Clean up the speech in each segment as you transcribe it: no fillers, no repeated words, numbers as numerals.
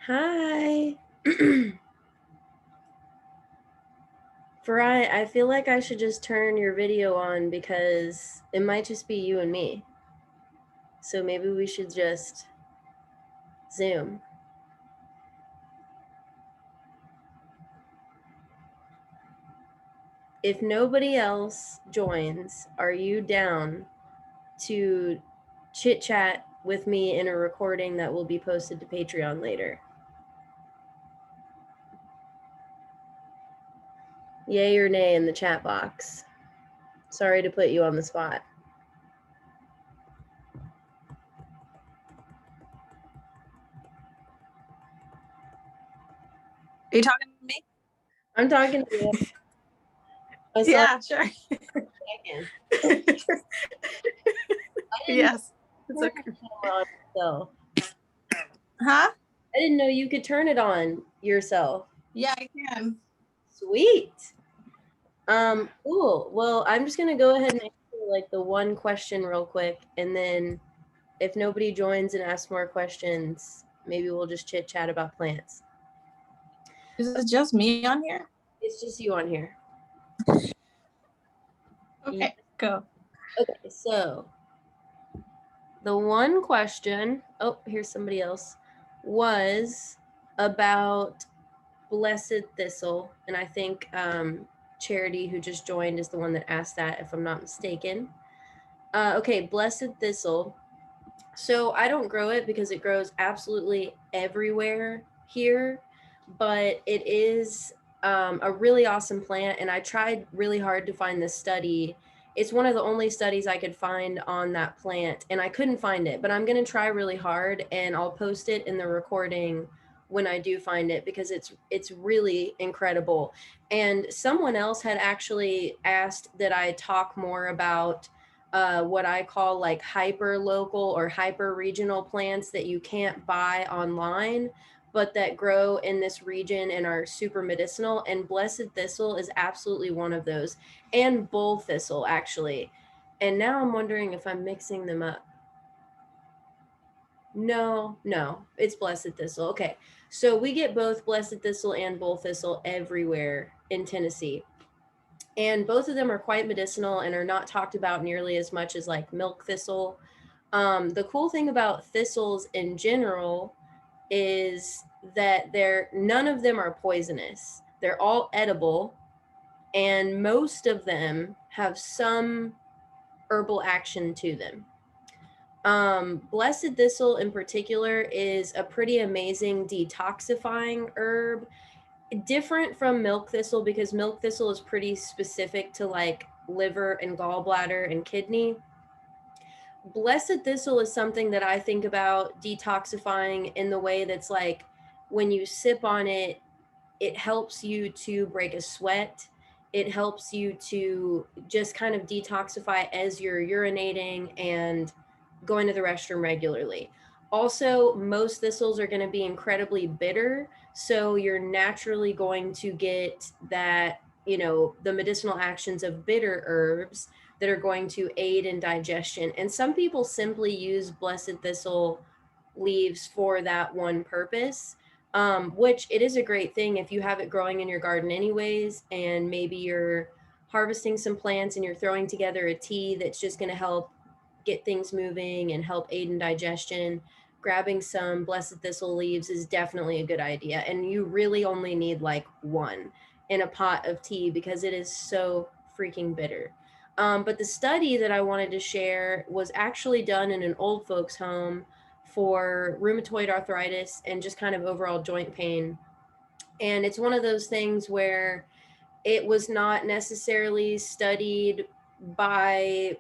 Hi. Farai, I feel like I should just turn your video on because it might just be you and me. So maybe we should just Zoom. If nobody else joins, are you down to chit chat with me in a recording that will be posted to Patreon later? Yay or nay in the chat box. Sorry to put you on the spot. Are you talking to me? I'm talking to you. Yeah, sure. Yes. It's okay. So, Huh? I didn't know you could turn it on yourself. Yeah, I can. Sweet. Cool. Well, I'm just gonna go ahead and answer like the one question real quick, and then if nobody joins and asks more questions, maybe we'll just chit chat about plants. Is it just me on here? It's just you on here. Okay, go. Okay, so the one question, oh, here's somebody else, was about blessed thistle, and I think Charity, who just joined, is the one that asked that, if I'm not mistaken. Okay, blessed thistle. So I don't grow it because it grows absolutely everywhere here, but it is a really awesome plant, and I tried really hard to find this study. It's one of the only studies I could find on that plant, and I couldn't find it, but I'm going to try really hard, and I'll post it in the recording when I do find it because it's really incredible. And someone else had actually asked that I talk more about what I call like hyper local or hyper regional plants that you can't buy online, but that grow in this region and are super medicinal. And blessed thistle is absolutely one of those, and bull thistle, actually. And now I'm wondering if I'm mixing them up. No, it's blessed thistle. Okay. So we get both blessed thistle and bull thistle everywhere in Tennessee. And both of them are quite medicinal and are not talked about nearly as much as like milk thistle. The cool thing about thistles in general is that none of them are poisonous. They're all edible, and most of them have some herbal action to them. Blessed thistle in particular is a pretty amazing detoxifying herb, different from milk thistle because milk thistle is pretty specific to like liver and gallbladder and kidney. Blessed thistle is something that I think about detoxifying in the way that's like when you sip on it, it helps you to break a sweat. It helps you to just kind of detoxify as you're urinating and going to the restroom regularly. Also, most thistles are going to be incredibly bitter, so you're naturally going to get that, the medicinal actions of bitter herbs that are going to aid in digestion. And some people simply use blessed thistle leaves for that one purpose, which it is a great thing if you have it growing in your garden anyways, and maybe you're harvesting some plants and you're throwing together a tea that's just going to help get things moving and help aid in digestion. Grabbing some blessed thistle leaves is definitely a good idea, and you really only need like one in a pot of tea because it is so freaking bitter. But the study that I wanted to share was actually done in an old folks home for rheumatoid arthritis and just kind of overall joint pain. And it's one of those things where it was not necessarily studied by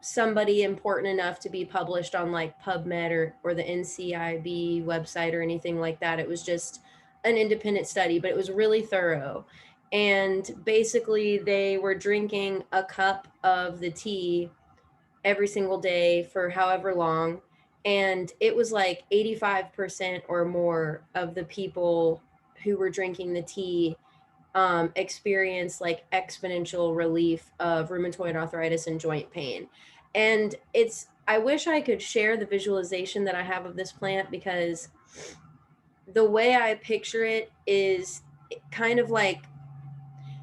somebody important enough to be published on like PubMed or the NCIB website or anything like that. It was just an independent study, but it was really thorough. And basically, they were drinking a cup of the tea every single day for however long. And it was like 85% or more of the people who were drinking the tea experience like exponential relief of rheumatoid arthritis and joint pain. And I wish I could share the visualization that I have of this plant because the way I picture it is kind of like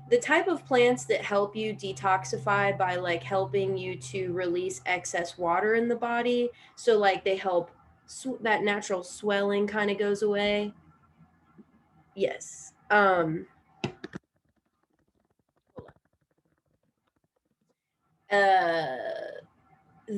the type of plants that help you detoxify by like helping you to release excess water in the body. So like they help that natural swelling kind of goes away. Yes. Uh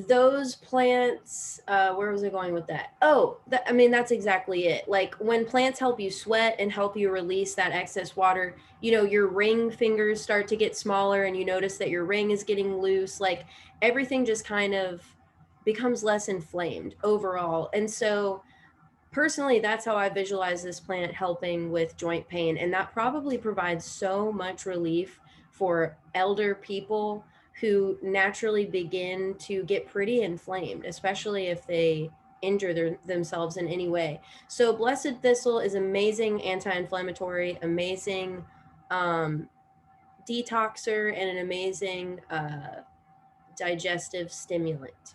those plants, where was I going with that? Oh, I mean, that's exactly it. Like when plants help you sweat and help you release that excess water, you know, your ring fingers start to get smaller and you notice that your ring is getting loose. Like everything just kind of becomes less inflamed overall. And so personally, that's how I visualize this plant helping with joint pain. And that probably provides so much relief for elder people who naturally begin to get pretty inflamed, especially if they injure themselves in any way. So, Blessed Thistle is amazing anti inflammatory, amazing detoxer, and an amazing digestive stimulant.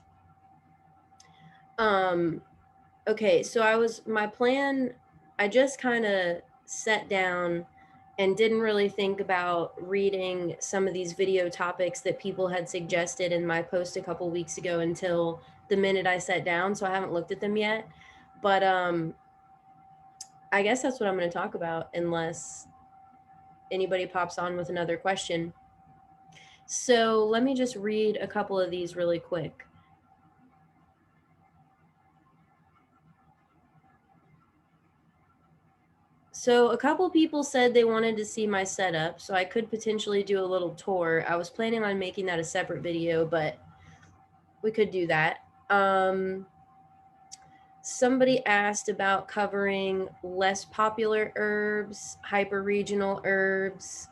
Okay, so my plan, I just kind of sat down and didn't really think about reading some of these video topics that people had suggested in my post a couple weeks ago until the minute I sat down, so I haven't looked at them yet. But I guess that's what I'm going to talk about unless anybody pops on with another question. So let me just read a couple of these really quick. So a couple people said they wanted to see my setup, so I could potentially do a little tour. I was planning on making that a separate video, but we could do that. Somebody asked about covering less popular herbs, hyper-regional herbs.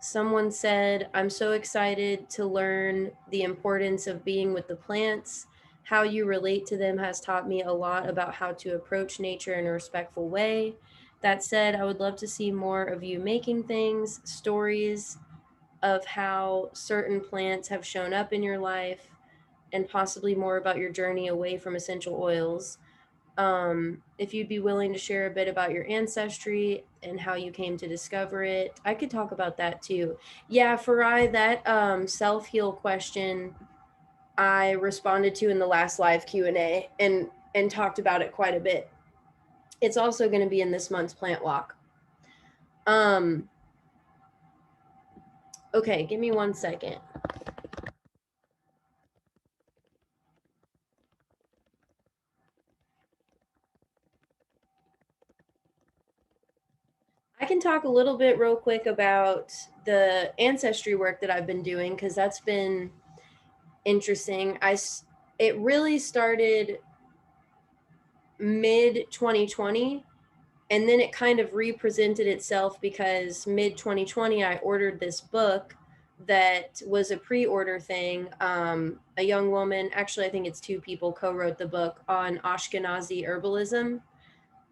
Someone said, I'm so excited to learn the importance of being with the plants. How you relate to them has taught me a lot about how to approach nature in a respectful way. That said, I would love to see more of you making things, stories of how certain plants have shown up in your life, and possibly more about your journey away from essential oils. If you'd be willing to share a bit about your ancestry and how you came to discover it, I could talk about that too. Yeah, Farai, that self-heal question I responded to in the last live Q&A and talked about it quite a bit. It's also going to be in this month's plant walk. Okay, give me 1 second. I can talk a little bit real quick about the ancestry work that I've been doing because that's been interesting. It really started mid 2020 and then it kind of represented itself because mid 2020 I ordered this book that was a pre-order thing. A young woman, actually I think it's two people, co-wrote the book on Ashkenazi herbalism.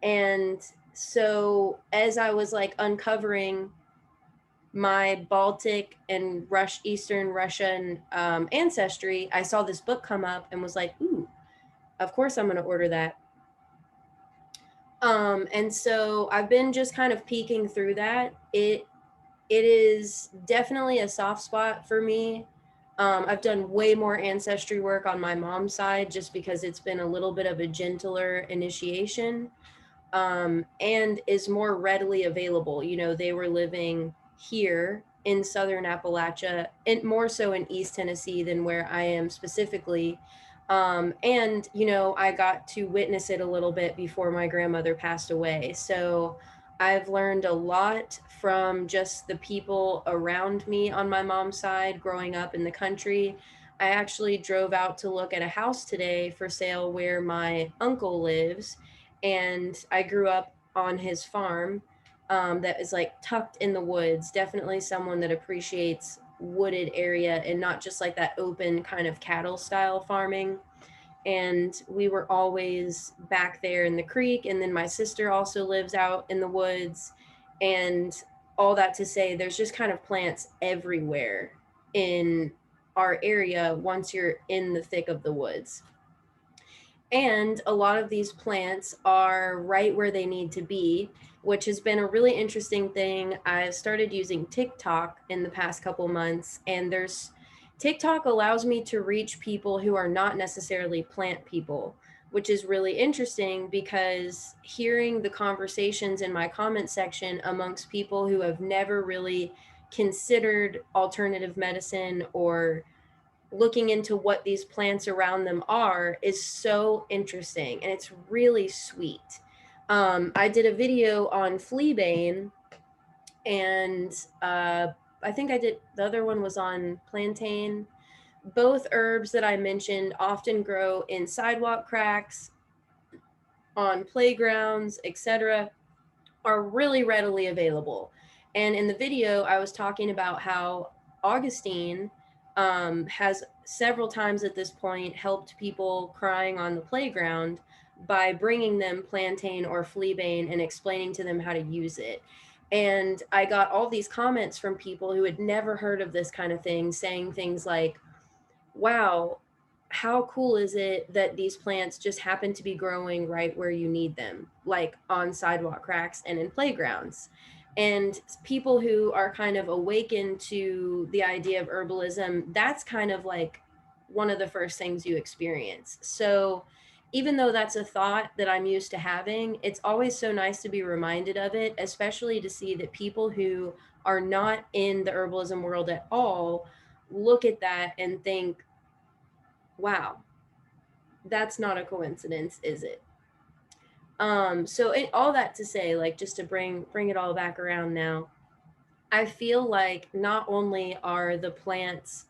And so as I was like uncovering my Baltic and Eastern Russian ancestry, I saw this book come up and was like, ooh, of course I'm going to order that. And so I've been just kind of peeking through that. It is definitely a soft spot for me. I've done way more ancestry work on my mom's side just because it's been a little bit of a gentler initiation, and is more readily available. You know, they were living here in Southern Appalachia and more so in East Tennessee than where I am specifically. And, you know, I got to witness it a little bit before my grandmother passed away. So I've learned a lot from just the people around me on my mom's side growing up in the country. I actually drove out to look at a house today for sale where my uncle lives, and I grew up on his farm that is like tucked in the woods. Definitely someone that appreciates wooded area and not just like that open kind of cattle style farming. And we were always back there in the creek. And then my sister also lives out in the woods. And all that to say, there's just kind of plants everywhere in our area once you're in the thick of the woods. And a lot of these plants are right where they need to be, which has been a really interesting thing. I've started using TikTok in the past couple months, and there's TikTok allows me to reach people who are not necessarily plant people, which is really interesting because hearing the conversations in my comment section amongst people who have never really considered alternative medicine or looking into what these plants around them are is so interesting, and it's really sweet. I did a video on fleabane, and I think I did the other one was on plantain. Both herbs that I mentioned often grow in sidewalk cracks, on playgrounds, etc., are really readily available. And in the video, I was talking about how Augustine has several times at this point helped people crying on the playground by bringing them plantain or fleabane and explaining to them how to use it. And I got all these comments from people who had never heard of this kind of thing, saying things like, wow, how cool is it that these plants just happen to be growing right where you need them, like on sidewalk cracks and in playgrounds? And people who are kind of awakened to the idea of herbalism, that's kind of like one of the first things you experience. So even though that's a thought that I'm used to having, it's always so nice to be reminded of it, especially to see that people who are not in the herbalism world at all look at that and think, wow, that's not a coincidence, is it? So all that to say, like, just to bring it all back around now, I feel like not only are the plants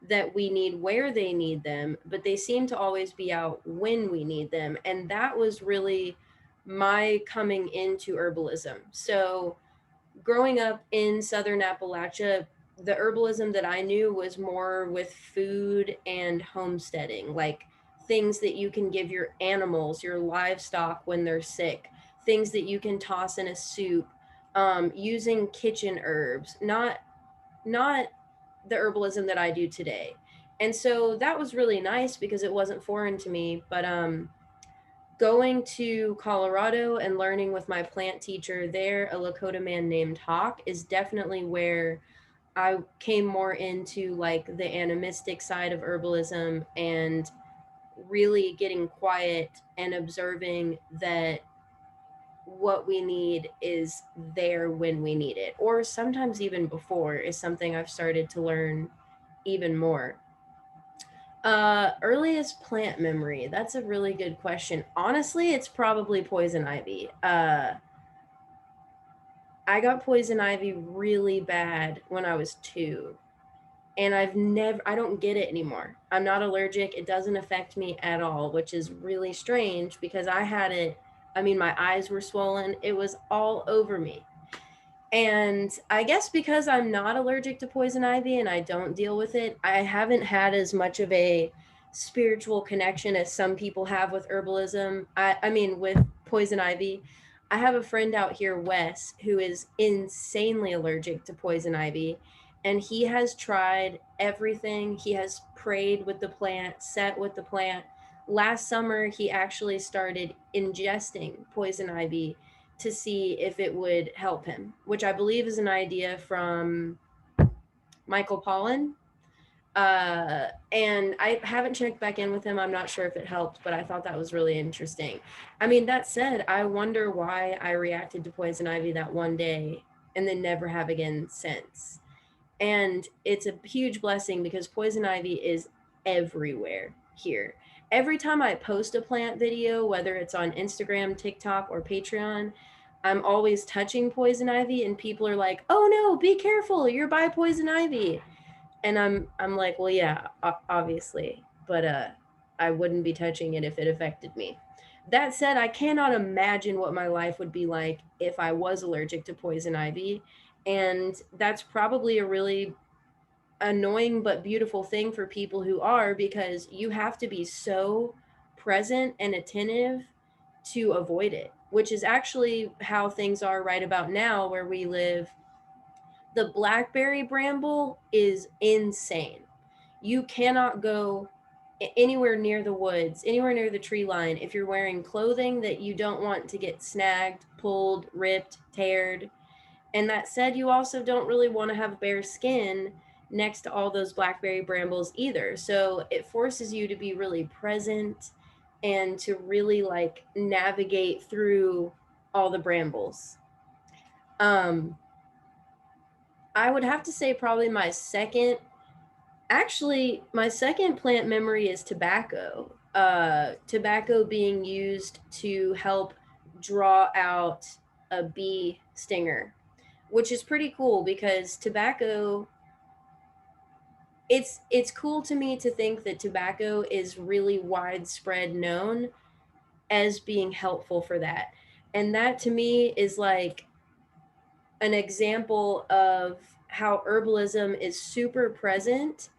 that we need where they need them, but they seem to always be out when we need them. And that was really my coming into herbalism. So growing up in southern Appalachia, the herbalism that I knew was more with food and homesteading, like things that you can give your animals, your livestock when they're sick, things that you can toss in a soup, using kitchen herbs, not the herbalism that I do today. And so that was really nice because it wasn't foreign to me. But going to Colorado and learning with my plant teacher there, a Lakota man named Hawk, is definitely where I came more into like the animistic side of herbalism and really getting quiet and observing that what we need is there when we need it, or sometimes even before, is something I've started to learn even more. Earliest plant memory. That's a really good question. Honestly, it's probably poison ivy. I got poison ivy really bad when I was 2, and I don't get it anymore. I'm not allergic. It doesn't affect me at all, which is really strange because I had it. I mean, my eyes were swollen. It was all over me. And I guess because I'm not allergic to poison ivy and I don't deal with it, I haven't had as much of a spiritual connection as some people have with herbalism. I mean, with poison ivy. I have a friend out here, Wes, who is insanely allergic to poison ivy. And he has tried everything. He has prayed with the plant, set with the plant. Last summer, he actually started ingesting poison ivy to see if it would help him, which I believe is an idea from Michael Pollan. And I haven't checked back in with him. I'm not sure if it helped, but I thought that was really interesting. I mean, that said, I wonder why I reacted to poison ivy that one day and then never have again since. And it's a huge blessing because poison ivy is everywhere here. Every time I post a plant video, whether it's on Instagram, TikTok, or Patreon, I'm always touching poison ivy, and people are like, "Oh no, be careful! You're by poison ivy." And I'm like, "Well, yeah, obviously, but I wouldn't be touching it if it affected me." That said, I cannot imagine what my life would be like if I was allergic to poison ivy, and that's probably a really annoying but beautiful thing for people who are, because you have to be so present and attentive to avoid it, which is actually how things are right about now where we live. The blackberry bramble is insane. You cannot go anywhere near the woods, anywhere near the tree line, if you're wearing clothing that you don't want to get snagged, pulled, ripped, teared. And that said, you also don't really want to have bare skin next to all those blackberry brambles either. So it forces you to be really present and to really like navigate through all the brambles. Um, I would have to say probably my second plant memory is tobacco. Tobacco being used to help draw out a bee stinger, which is pretty cool because tobacco, it's cool to me to think that tobacco is really widespread known as being helpful for that. And that to me is like an example of how herbalism is super present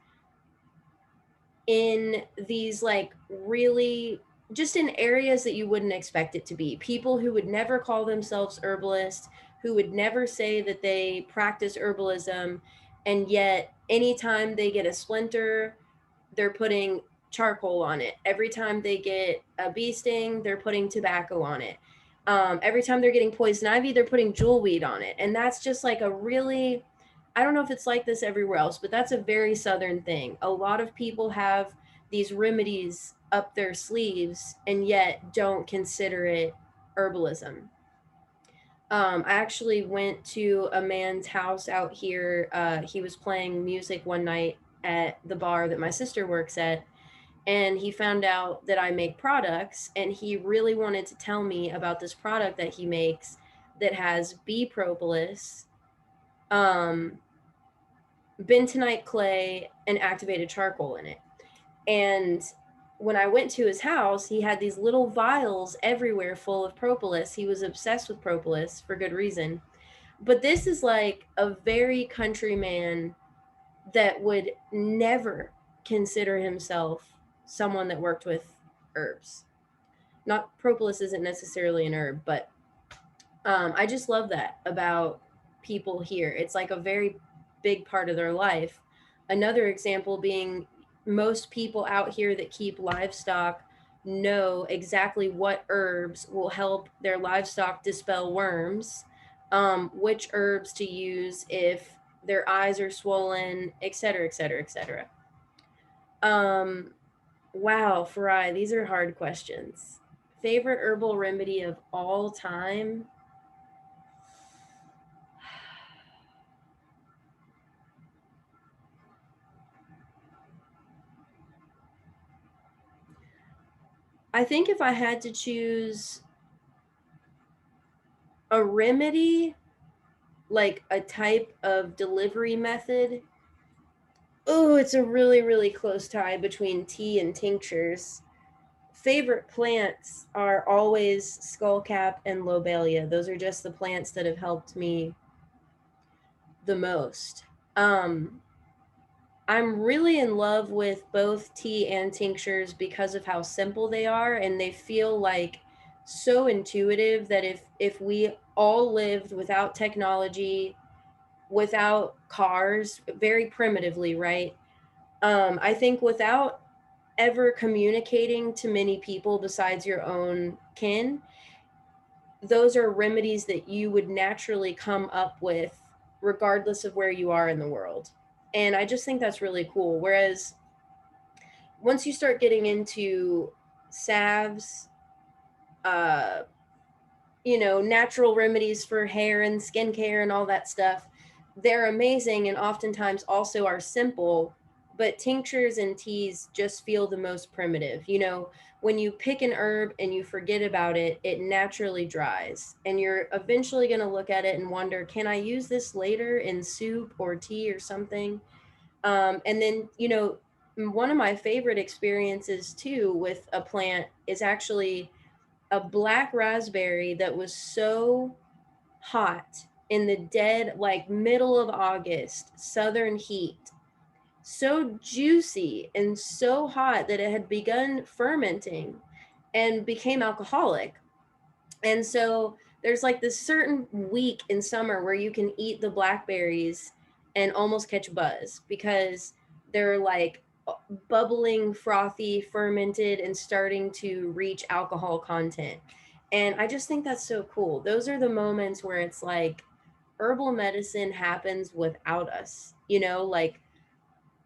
in these like really just in areas that you wouldn't expect it to be. People who would never call themselves herbalists, who would never say that they practice herbalism, and yet anytime they get a splinter, they're putting charcoal on it. Every time they get a bee sting, they're putting tobacco on it. Every time they're getting poison ivy, they're putting jewelweed on it. And that's just like a really, I don't know if it's like this everywhere else, but that's a very Southern thing. A lot of people have these remedies up their sleeves and yet don't consider it herbalism. I actually went to a man's house out here. He was playing music one night at the bar that my sister works at, and he found out that I make products, and he really wanted to tell me about this product that he makes that has bee propolis, um, bentonite clay, and activated charcoal in it. And when I went to his house, he had these little vials everywhere full of propolis. He was obsessed with propolis for good reason. But this is like a very country man that would never consider himself someone that worked with herbs. Not propolis isn't necessarily an herb, but I just love that about people here. It's like a very big part of their life. Another example being most people out here that keep livestock know exactly what herbs will help their livestock dispel worms, which herbs to use if their eyes are swollen, etc., etc., etc. Um, wow, Farai, these are hard questions. Favorite herbal remedy of all time? I think if I had to choose a remedy, like a type of delivery method, oh, it's a really, really close tie between tea and tinctures. Favorite plants are always skullcap and lobelia. Those are just the plants that have helped me the most. Um, I'm really in love with both tea and tinctures because of how simple they are, and they feel like so intuitive that if we all lived without technology, without cars, very primitively, right? I think without ever communicating to many people besides your own kin, those are remedies that you would naturally come up with regardless of where you are in the world. And I just think that's really cool. Whereas once you start getting into salves, uh, natural remedies for hair and skincare and all that stuff, they're amazing and oftentimes also are simple, but tinctures and teas just feel the most primitive. When you pick an herb and you forget about it, it naturally dries. And you're eventually going to look at it and wonder, can I use this later in soup or tea or something? And then, one of my favorite experiences too with a plant is actually a black raspberry that was so hot in the dead, like middle of August, southern heat, so juicy and so hot that it had begun fermenting and became alcoholic. And so there's like this certain week in summer where you can eat the blackberries and almost catch buzz because they're like bubbling, frothy, fermented, and starting to reach alcohol content. And I just think that's so cool. Those are the moments where it's like herbal medicine happens without us, you know, like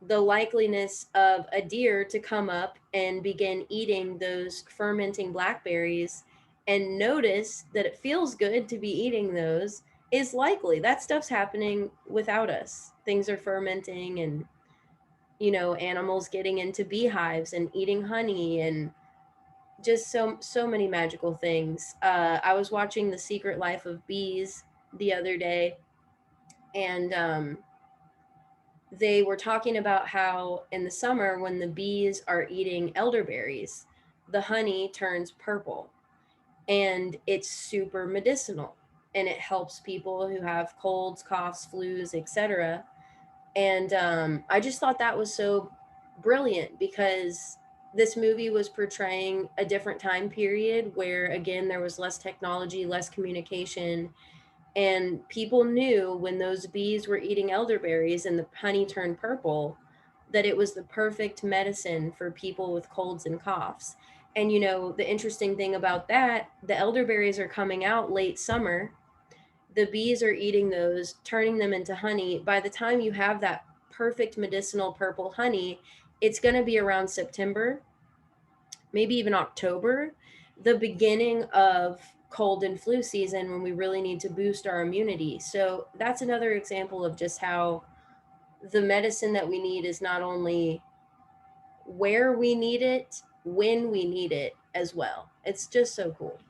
the likeliness of a deer to come up and begin eating those fermenting blackberries and notice that it feels good to be eating those is likely. That stuff's happening without us. Things are fermenting, and you know, animals getting into beehives and eating honey, and just so many magical things. I was watching The Secret Life of Bees the other day, and they were talking about how in the summer when the bees are eating elderberries, the honey turns purple, and it's super medicinal, and it helps people who have colds, coughs, flus, etc. And I just thought that was so brilliant because this movie was portraying a different time period where, again, there was less technology, less communication, and people knew when those bees were eating elderberries and the honey turned purple that it was the perfect medicine for people with colds and coughs. And you know, the interesting thing about that, the elderberries are coming out late summer, the bees are eating those, turning them into honey. By the time you have that perfect medicinal purple honey, it's going to be around September, maybe even October, the beginning of cold and flu season when we really need to boost our immunity. So that's another example of just how the medicine that we need is not only where we need it, when we need it as well. It's just so cool.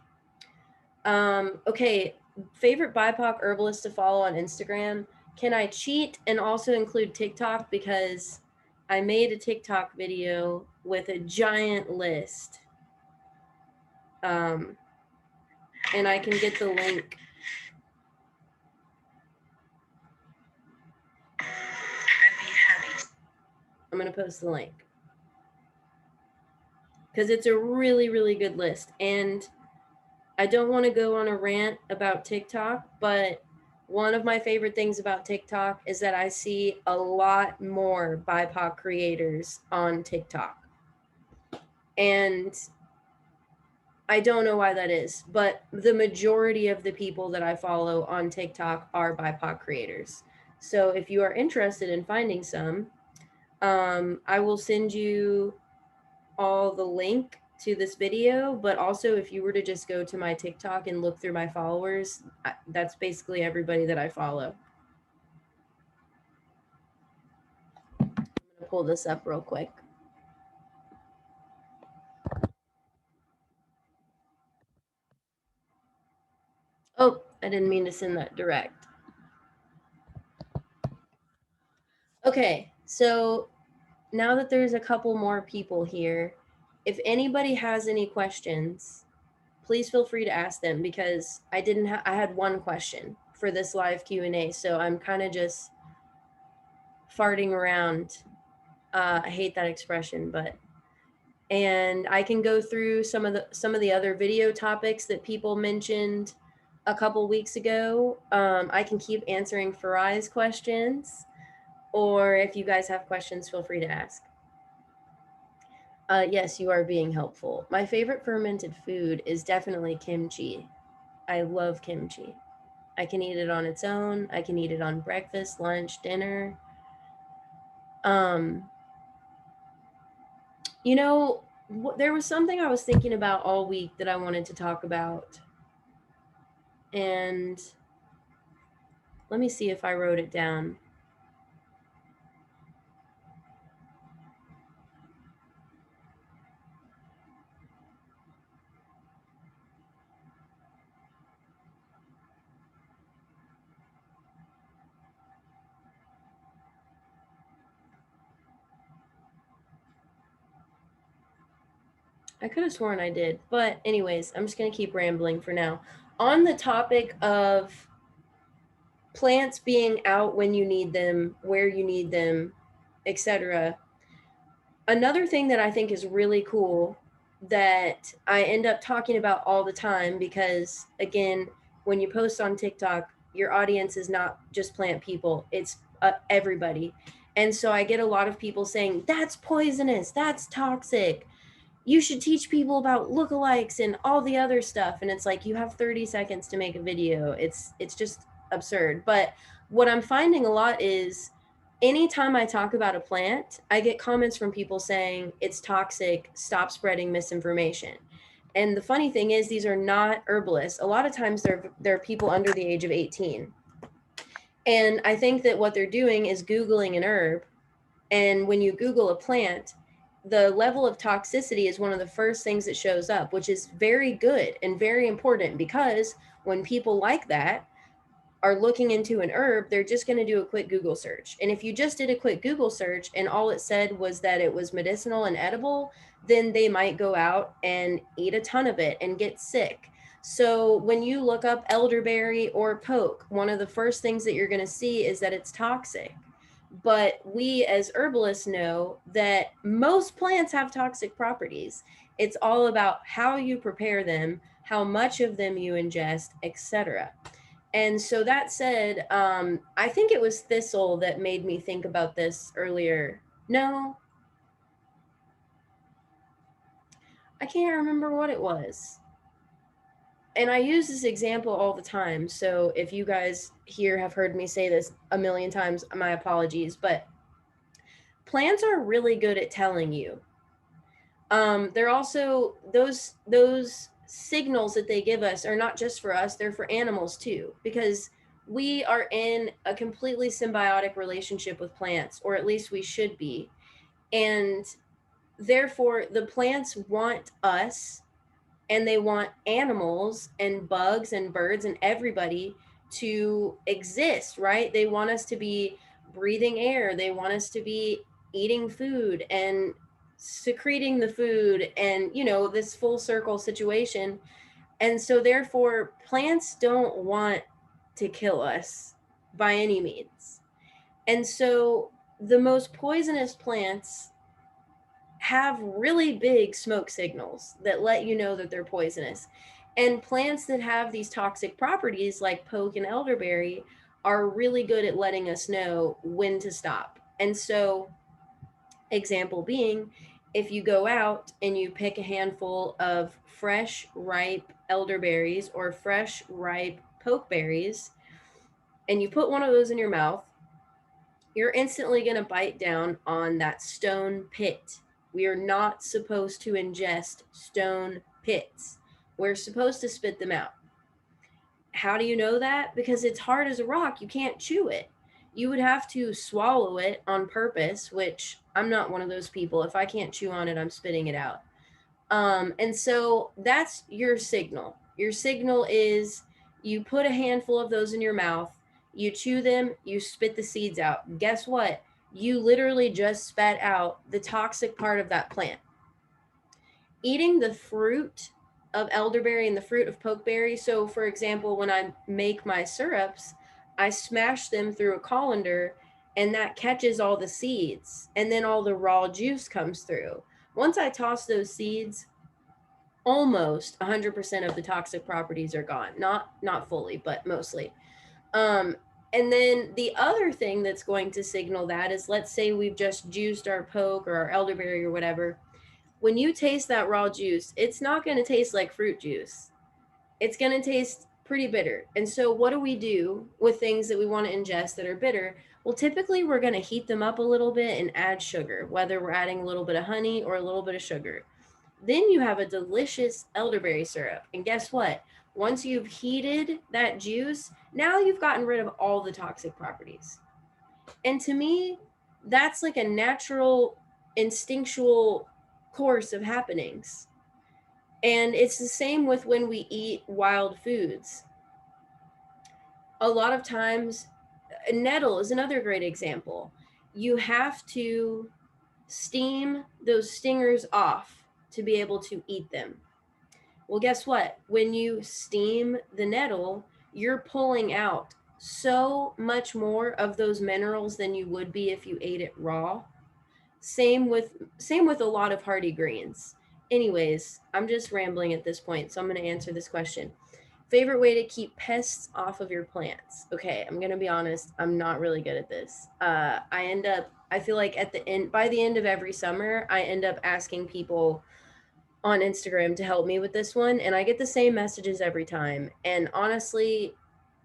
Okay, favorite BIPOC herbalist to follow on Instagram. Can I cheat and also include TikTok? Because I made a TikTok video with a giant list. And I can get the link. I'm going to post the link. Because it's a really, really good list. And I don't want to go on a rant about TikTok, but one of my favorite things about TikTok is that I see a lot more BIPOC creators on TikTok. And I don't know why that is, but the majority of the people that I follow on TikTok are BIPOC creators. So if you are interested in finding some, I will send you all the link to this video, but also if you were to just go to my TikTok and look through my followers, that's basically everybody that I follow. I'm gonna pull this up real quick. Oh, I didn't mean to send that direct. Okay, so now that there's a couple more people here, if anybody has any questions, please feel free to ask them, because I had one question for this live Q&A, so I'm kind of just farting around. I hate that expression, but and I can go through some of the other video topics that people mentioned a couple weeks ago. I can keep answering Farai's questions, or if you guys have questions, feel free to ask. Yes, you are being helpful. My favorite fermented food is definitely kimchi. I love kimchi. I can eat it on its own. I can eat it on breakfast, lunch, dinner. You know, there was something I was thinking about all week that I wanted to talk about. And let me see if I wrote it down. I could have sworn I did. But anyways, I'm just going to keep rambling for now. On the topic of plants being out when you need them, where you need them, etc. Another thing that I think is really cool that I end up talking about all the time, because again, when you post on TikTok, your audience is not just plant people, it's everybody. And so I get a lot of people saying, that's poisonous, that's toxic. You should teach people about lookalikes and all the other stuff. And it's like, you have 30 seconds to make a video. It's just absurd. But what I'm finding a lot is anytime I talk about a plant, I get comments from people saying it's toxic, stop spreading misinformation. And the funny thing is, these are not herbalists. A lot of times they're people under the age of 18. And I think that what they're doing is Googling an herb. And when you Google a plant, the level of toxicity is one of the first things that shows up, which is very good and very important, because when people like that are looking into an herb, they're just going to do a quick Google search. And if you just did a quick Google search and all it said was that it was medicinal and edible, then they might go out and eat a ton of it and get sick. So when you look up elderberry or poke, one of the first things that you're going to see is that it's toxic. But we as herbalists know that most plants have toxic properties. It's all about how you prepare them, how much of them you ingest, etc. And so that said, I think it was Thistle that made me think about this earlier. No, I can't remember what it was. And I use this example all the time. So if you guys here have heard me say this a million times, my apologies. But plants are really good at telling you. They're also those signals that they give us are not just for us, they're for animals too, because we are in a completely symbiotic relationship with plants, or at least we should be. And therefore the plants want us, and they want animals and bugs and birds and everybody to exist, right? They want us to be breathing air, they want us to be eating food and secreting the food, and this full circle situation. And so therefore plants don't want to kill us by any means. And so the most poisonous plants have really big smoke signals that let you know that they're poisonous. And plants that have these toxic properties like poke and elderberry are really good at letting us know when to stop. And so, example being, if you go out and you pick a handful of fresh, ripe elderberries or fresh, ripe pokeberries, and you put one of those in your mouth, you're instantly going to bite down on that stone pit. We are not supposed to ingest stone pits. We're supposed to spit them out. How do you know that? Because it's hard as a rock. You can't chew it. You would have to swallow it on purpose, which I'm not one of those people. If I can't chew on it, I'm spitting it out. And so that's your signal. Your signal is you put a handful of those in your mouth, you chew them, you spit the seeds out. Guess what? You literally just spat out the toxic part of that plant. Eating the fruit of elderberry and the fruit of pokeberry. So, for example, when I make my syrups, I smash them through a colander, and that catches all the seeds, and then all the raw juice comes through. Once I toss those seeds, almost 100% of the toxic properties are gone. Not fully, but mostly. And then the other thing that's going to signal that is, let's say we've just juiced our poke or our elderberry or whatever. When you taste that raw juice, it's not going to taste like fruit juice. It's going to taste pretty bitter. And so what do we do with things that we want to ingest that are bitter? Well, typically we're going to heat them up a little bit and add sugar, whether we're adding a little bit of honey or a little bit of sugar. Then you have a delicious elderberry syrup. And guess what? Once you've heated that juice, now you've gotten rid of all the toxic properties. And to me, that's like a natural, instinctual course of happenings. And it's the same with when we eat wild foods. A lot of times, nettle is another great example. You have to steam those stingers off to be able to eat them. Well, guess what? When you steam the nettle, you're pulling out so much more of those minerals than you would be if you ate it raw. Same with a lot of hardy greens. Anyways, I'm just rambling at this point, so I'm going to answer this question. Favorite way to keep pests off of your plants. Okay, I'm gonna be honest, I'm not really good at this. I feel like by the end of every summer, I end up asking people on Instagram to help me with this one, and I get the same messages every time. And honestly,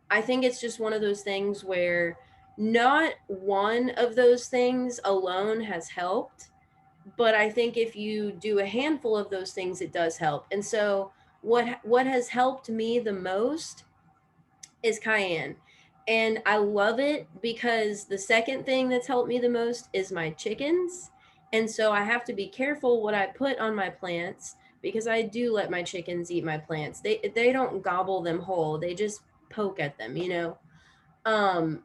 I think it's just one of those things where not one of those things alone has helped, but I think if you do a handful of those things, it does help. And so, what has helped me the most is cayenne. And I love it because the second thing that's helped me the most is my chickens. And so I have to be careful what I put on my plants because I do let my chickens eat my plants. They don't gobble them whole. They just poke at them, you know. Um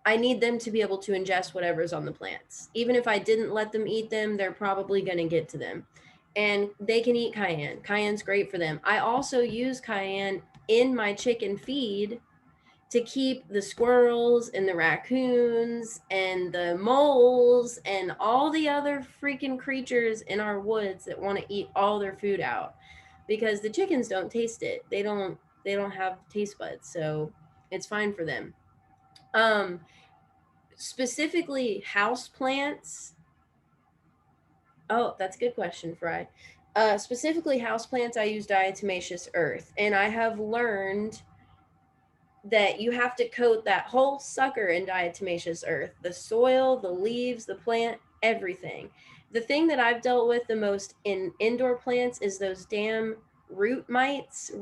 I need them to be able to ingest whatever's on the plants. Even if I didn't let them eat them, they're probably going to get to them. And they can eat cayenne. Cayenne's great for them. I also use cayenne in my chicken feed to keep the squirrels and the raccoons and the moles and all the other freaking creatures in our woods that want to eat all their food out, because the chickens don't taste it. They don't have taste buds, so it's fine for them. Um Specifically house plants. Oh, that's a good question, Fry. Specifically house plants, I use diatomaceous earth, and I have learned that you have to coat that whole sucker in diatomaceous earth, the soil, the leaves, the plant, everything. The thing that I've dealt with the most in indoor plants is those damn root mites,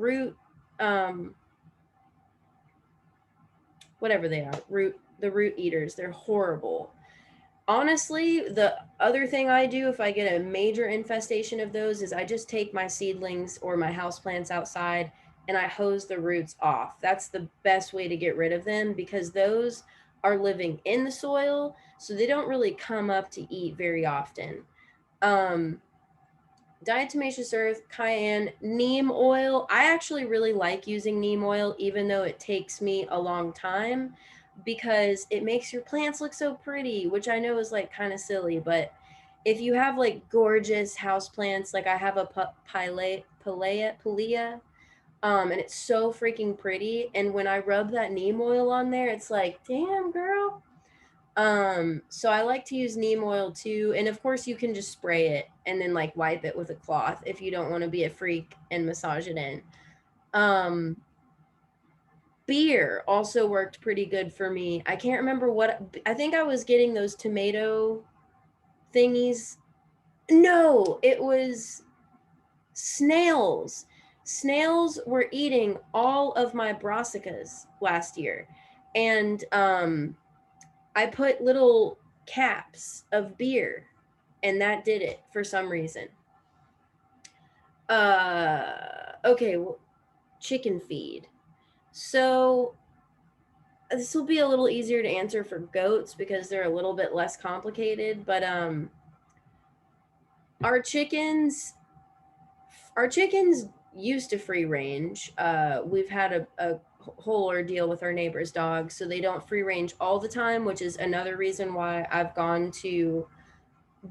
um whatever they are, the root eaters. They're horrible. Honestly, the other thing I do if I get a major infestation of those is I just take my seedlings or my houseplants outside and I hose the roots off. That's the best way to get rid of them because those are living in the soil, so they don't really come up to eat very often. Um, Diatomaceous earth, cayenne, neem oil. I actually really like using neem oil, even though it takes me a long time because it makes your plants look so pretty, which I know is like kind of silly, but if you have like gorgeous house plants, like I have a palea, and it's so freaking pretty. And when I rub that neem oil on there, it's like, damn, girl, so I like to use neem oil too. And of course you can just spray it and then like wipe it with a cloth if you don't want to be a freak and massage it in. Um, Beer also worked pretty good for me. I can't remember what I think I was getting those tomato thingies. No, it was snails. Snails were eating all of my brassicas last year. And I put little caps of beer, and that did it for some reason. Okay, well, chicken feed. So this will be a little easier to answer for goats because they're a little bit less complicated, but our chickens our chickens used to free range. We've had a whole ordeal with our neighbor's dogs, so they don't free range all the time, which is another reason why I've gone to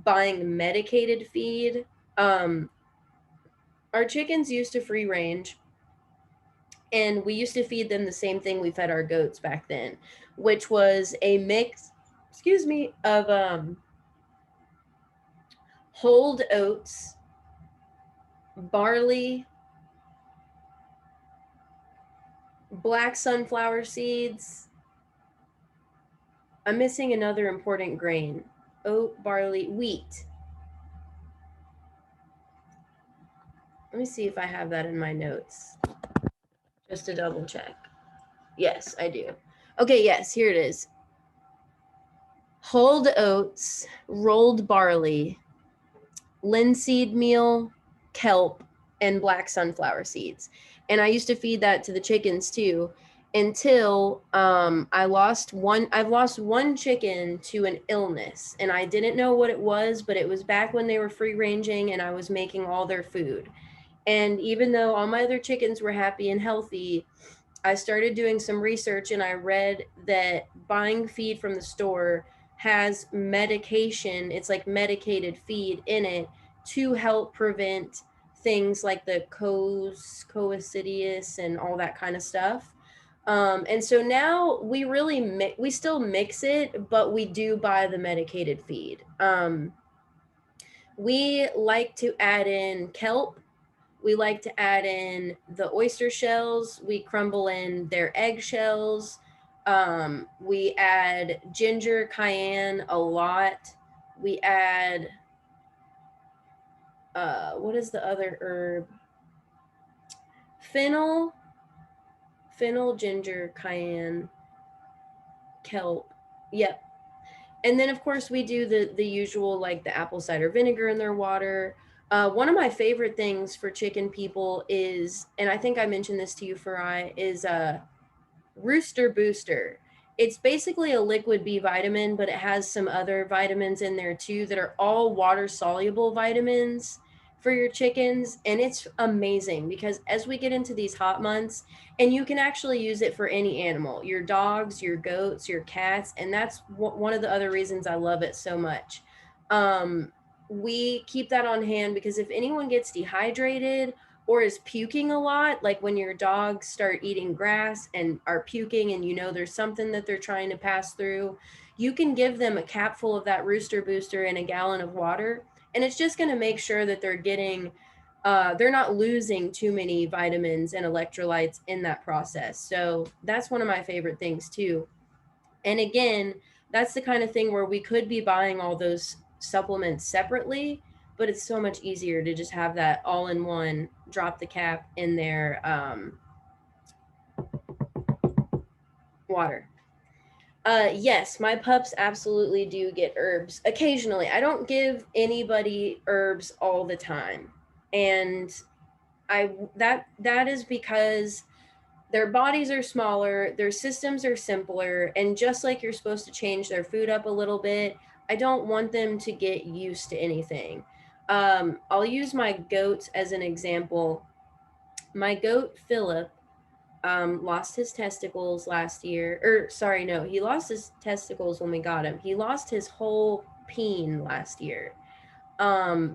buying medicated feed. Um, our chickens used to free range, and we used to feed them the same thing we fed our goats back then, which was a mix, excuse me, of hulled oats, barley, black sunflower seeds. I'm missing another important grain: oat, barley, wheat. Let me see if I have that in my notes, just to double check. Yes, I do. Okay, yes, here it is. Hulled oats, rolled barley, linseed meal, kelp, and black sunflower seeds. And I used to feed that to the chickens too until I've lost one chicken to an illness, and I didn't know what it was, but it was back when they were free ranging and I was making all their food. And even though all my other chickens were happy and healthy, I started doing some research and I read that buying feed from the store has medication, it's like medicated feed in it to help prevent things like the coacidius and all that kind of stuff. And so now we really we still mix it, but we do buy the medicated feed. We like to add in kelp. We like to add in the oyster shells. We crumble in their egg shells. We add ginger, cayenne a lot. We add, what is the other herb? Fennel, ginger, cayenne, kelp. Yep. And then of course we do the usual, like the apple cider vinegar in their water. One of my favorite things for chicken people is, and I think I mentioned this to you, Farai, is Rooster Booster. It's basically a liquid B vitamin, but it has some other vitamins in there too that are all water soluble vitamins for your chickens. And it's amazing because as we get into these hot months, and you can actually use it for any animal, your dogs, your goats, your cats. And that's one of the other reasons I love it so much. We keep that on hand because if anyone gets dehydrated or is puking a lot, like when your dogs start eating grass and are puking and you know there's something that they're trying to pass through, you can give them a capful of that Rooster Booster in a gallon of water, and it's just going to make sure that they're getting they're not losing too many vitamins and electrolytes in that process. So that's one of my favorite things too. And again, that's the kind of thing where we could be buying all those supplements separately, but it's so much easier to just have that all in one, drop the cap in their water. Yes, my pups absolutely do get herbs occasionally. I don't give anybody herbs all the time. And that is because their bodies are smaller, their systems are simpler, and just like you're supposed to change their food up a little bit, I don't want them to get used to anything. I'll use my goats as an example. My goat Philip lost his testicles last year, or sorry, no, he lost his testicles when we got him. He lost his whole peen last year,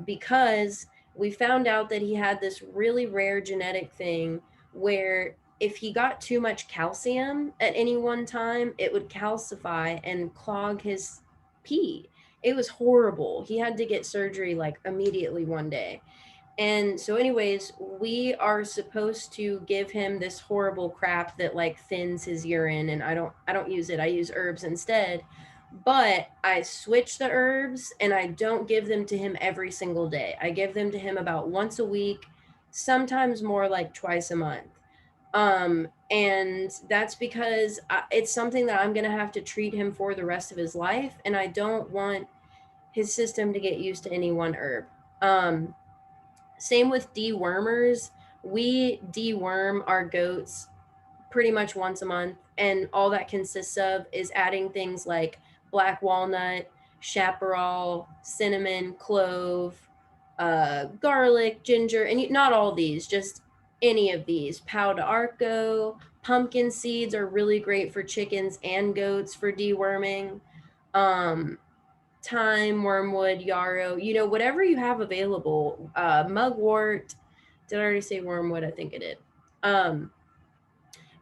because we found out that he had this really rare genetic thing where if he got too much calcium at any one time, it would calcify and clog his pee. It was horrible. He had to get surgery like immediately one day. And so anyways, we are supposed to give him this horrible crap that like thins his urine, and I don't use it. I use herbs instead. But I switch the herbs and I don't give them to him every single day. I give them to him about once a week, sometimes more like twice a month. And that's because it's something that I'm going to have to treat him for the rest of his life, and I don't want his system to get used to any one herb. Same with dewormers. We deworm our goats pretty much once a month, and all that consists of is adding things like black walnut, chaparral, cinnamon, clove, garlic, ginger, and not all these, just any of these. Pau de arco, pumpkin seeds are really great for chickens and goats for deworming. Um, Thyme, wormwood, yarrow, whatever you have available. Mugwort. Did I already say wormwood? I think I did.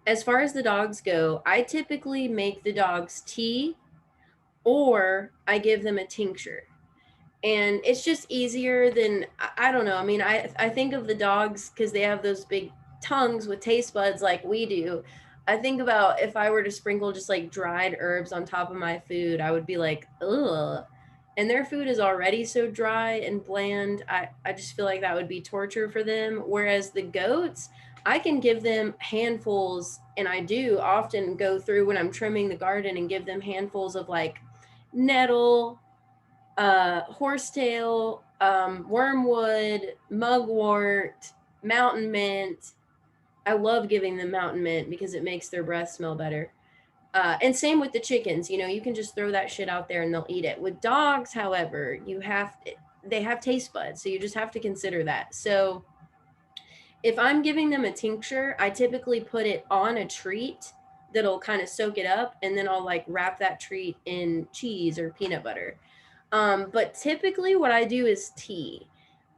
As far as the dogs go, I typically make the dogs tea or I give them a tincture. And it's just easier than, I don't know. I mean, I think of the dogs because they have those big tongues with taste buds like we do. I think about if I were to sprinkle just like dried herbs on top of my food, I would be like, ugh. And their food is already so dry and bland. I just feel like that would be torture for them. Whereas the goats, I can give them handfuls, and I do often go through when I'm trimming the garden and give them handfuls of like nettle, horsetail, wormwood, mugwort, mountain mint. I love giving them mountain mint because it makes their breath smell better. And same with the chickens. You can just throw that shit out there and they'll eat it. With dogs, however, they have taste buds, so you just have to consider that. So if I'm giving them a tincture, I typically put it on a treat that'll kind of soak it up, and then I'll like wrap that treat in cheese or peanut butter. But typically what I do is tea.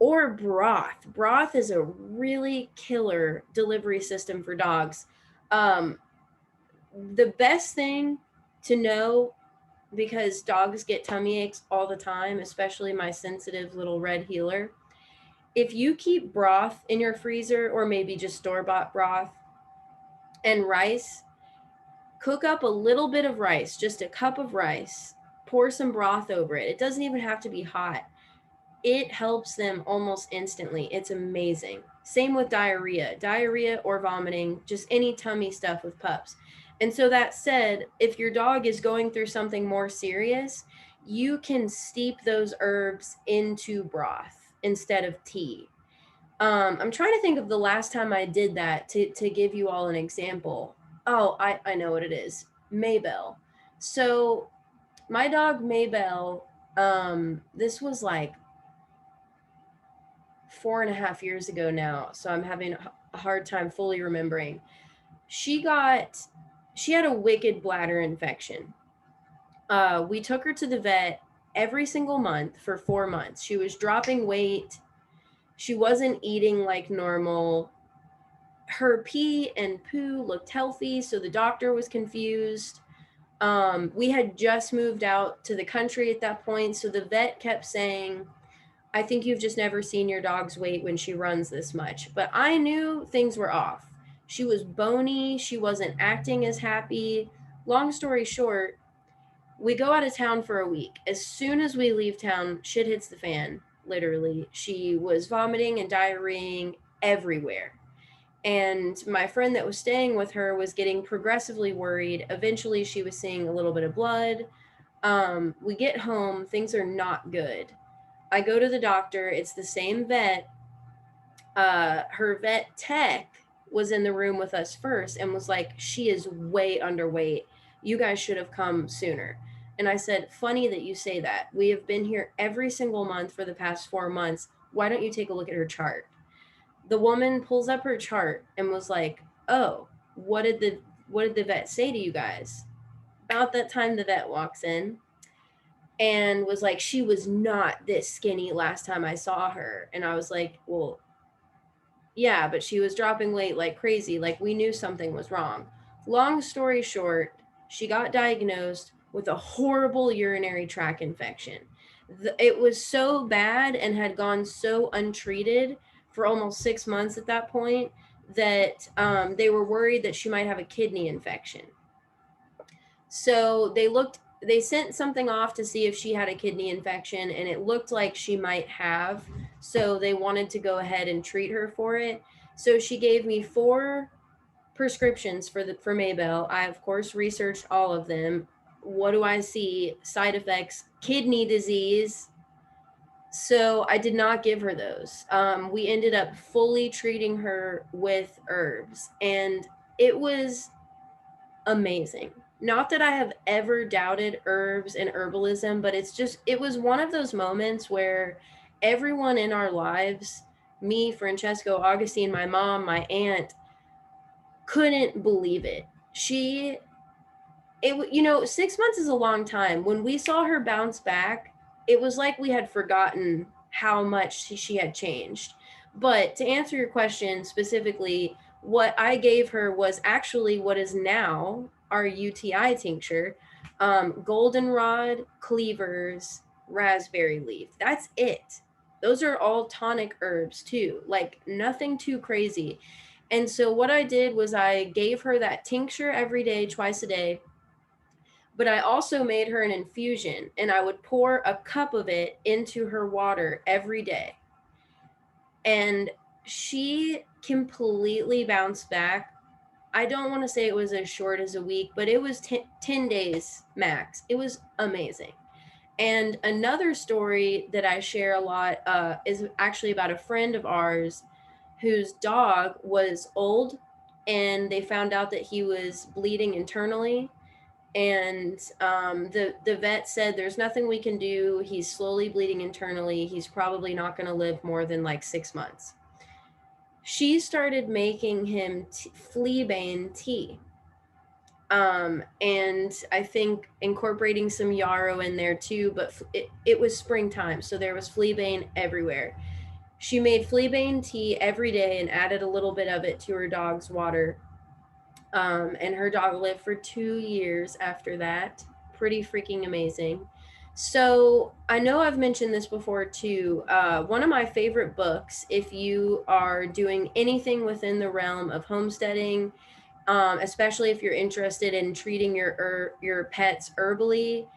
or broth. Broth is a really killer delivery system for dogs. Um, the best thing to know, because dogs get tummy aches all the time, especially my sensitive little red healer. If you keep broth in your freezer, or maybe just store bought broth and rice, cook up a little bit of rice, just a cup of rice, pour some broth over it. It doesn't even have to be hot. It helps them almost instantly. It's amazing. Same with diarrhea or vomiting, just any tummy stuff with pups. And so, that said, if your dog is going through something more serious, you can steep those herbs into broth instead of tea. I'm trying to think of the last time I did that to give you all an example. Oh, I know what it is. Maybelle. So my dog Maybelle, this was like 4.5 years ago now, so I'm having a hard time fully remembering. She had a wicked bladder infection. We took her to the vet every single month for 4 months. She was dropping weight. She wasn't eating like normal. Her pee and poo looked healthy, so the doctor was confused. We had just moved out to the country at that point, so the vet kept saying, I think you've just never seen your dog's weight when she runs this much. But I knew things were off. She was bony. She wasn't acting as happy. Long story short, we go out of town for a week. As soon as we leave town, shit hits the fan, literally. She was vomiting and diarrheaing everywhere. And my friend that was staying with her was getting progressively worried. Eventually, she was seeing a little bit of blood. We get home, things are not good. I go to the doctor. It's the same vet. Her vet tech was in the room with us first and was like, she is way underweight. You guys should have come sooner. And I said, funny that you say that. We have been here every single month for the past 4 months. Why don't you take a look at her chart? The woman pulls up her chart and was like, oh, what did the vet say to you guys? About that time, the vet walks in and was like, she was not this skinny last time I saw her. And I was like, well, yeah, but she was dropping weight like crazy. Like, we knew something was wrong. Long story short, she got diagnosed with a horrible urinary tract infection. It was so bad and had gone so untreated for almost 6 months at that point that they were worried that she might have a kidney infection. So they sent something off to see if she had a kidney infection, and it looked like she might have. So they wanted to go ahead and treat her for it. So she gave me 4 prescriptions for Maybelle. I of course researched all of them. What do I see? Side effects: kidney disease. So I did not give her those. We ended up fully treating her with herbs, and it was amazing. Not that I have ever doubted herbs and herbalism, but it was one of those moments where everyone in our lives, me, Francesco, Augustine, my mom, my aunt, couldn't believe it. 6 months is a long time. When we saw her bounce back, it was like we had forgotten how much she had changed. But to answer your question specifically, what I gave her was actually what is now our UTI tincture: goldenrod, cleavers, raspberry leaf. That's it. Those are all tonic herbs too, like nothing too crazy. And so what I did was I gave her that tincture every day, twice a day, but I also made her an infusion, and I would pour a cup of it into her water every day. And she completely bounced back. I don't want to say it was as short as a week, but it was 10 days max. It was amazing. And another story that I share a lot is actually about a friend of ours whose dog was old, and they found out that he was bleeding internally. And the vet said, there's nothing we can do. He's slowly bleeding internally. He's probably not going to live more than like 6 months. She started making him fleabane tea. And I think incorporating some yarrow in there too, but it was springtime, so there was fleabane everywhere. She made fleabane tea every day and added a little bit of it to her dog's water. And her dog lived for 2 years after that. Pretty freaking amazing. So I know I've mentioned this before too. One of my favorite books, if you are doing anything within the realm of homesteading, especially if you're interested in treating your pets herbally,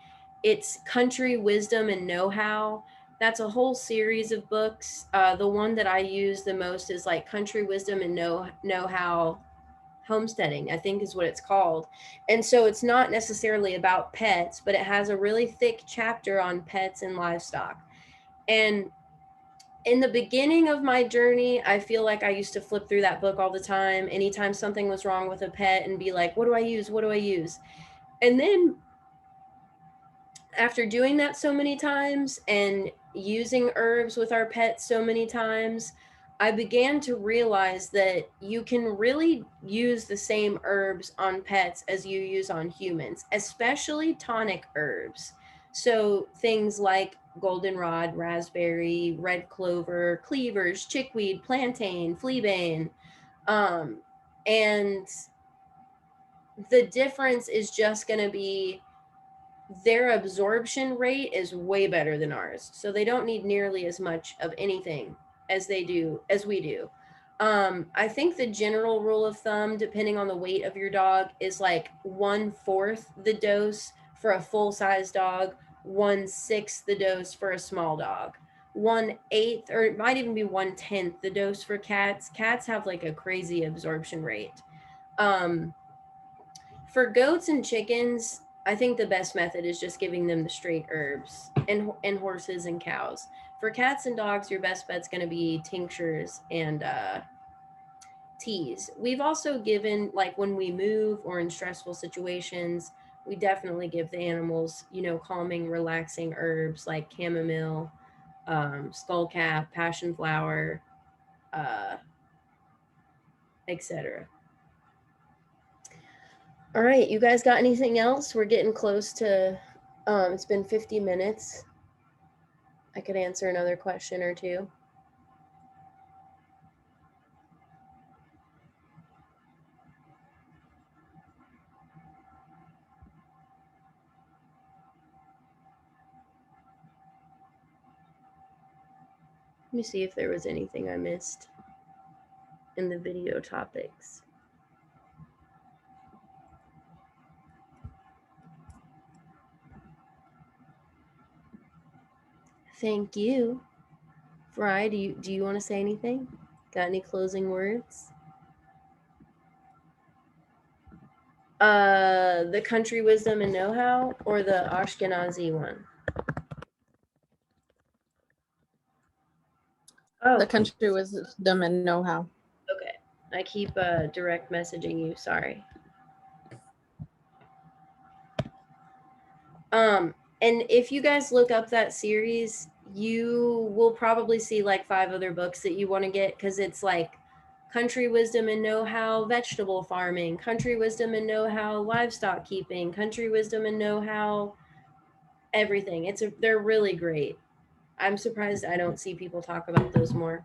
it's Country Wisdom and Know-How. That's a whole series of books. The one that I use the most is like Country Wisdom and Know-How Homesteading, I think is what it's called. And so it's not necessarily about pets, but it has a really thick chapter on pets and livestock. And in the beginning of my journey, I feel like I used to flip through that book all the time, anytime something was wrong with a pet, and be like, what do I use? What do I use? And then after doing that so many times and using herbs with our pets so many times, I began to realize that you can really use the same herbs on pets as you use on humans, especially tonic herbs. So things like goldenrod, raspberry, red clover, cleavers, chickweed, plantain, fleabane. Um, and the difference is just going to be their absorption rate is way better than ours. So they don't need nearly as much of anything as we do. I think the general rule of thumb, depending on the weight of your dog, is like 1/4 the dose for a full size dog, 1/6 the dose for a small dog, 1/8, or it might even be 1/10 the dose for cats. Cats have like a crazy absorption rate. For goats and chickens, I think the best method is just giving them the straight herbs, and horses and cows. For cats and dogs, your best bet's going to be tinctures and teas. We've also given, like when we move or in stressful situations, we definitely give the animals, calming, relaxing herbs like chamomile, skullcap, passion flower, uh, etc. All right, you guys got anything else? We're getting close to, it's been 50 minutes. I could answer another question or two. Let me see if there was anything I missed in the video topics. Thank you. Fry, do you want to say anything? Got any closing words? The Country Wisdom and Know-How or the Ashkenazi one? Oh, the Country Wisdom and Know-How. Okay, I keep direct messaging you. Sorry. And if you guys look up that series, you will probably see like 5 other books that you want to get, because it's like Country Wisdom and Know-How Vegetable Farming, Country Wisdom and Know-How Livestock Keeping, Country Wisdom and Know-How everything. They're really great. I'm surprised I don't see people talk about those more.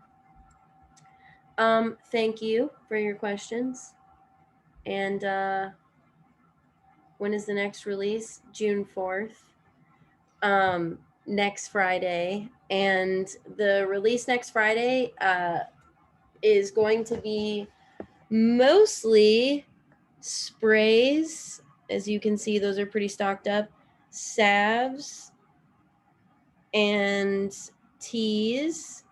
Thank you for your questions. And when is the next release? June 4th. Next Friday. And the release next Friday is going to be mostly sprays. As you can see, those are pretty stocked up. Salves and teas.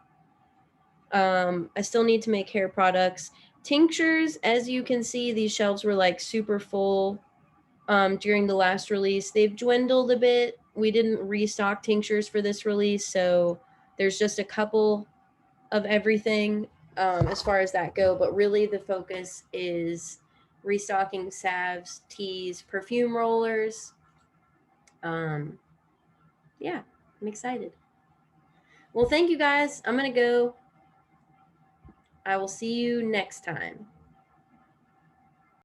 I still need to make hair products. Tinctures, as you can see, these shelves were like super full during the last release. They've dwindled a bit. We didn't restock tinctures for this release, so there's just a couple of everything as far as that go. But really the focus is restocking salves, teas, perfume rollers. Yeah, I'm excited. Well, thank you guys. I'm going to go. I will see you next time.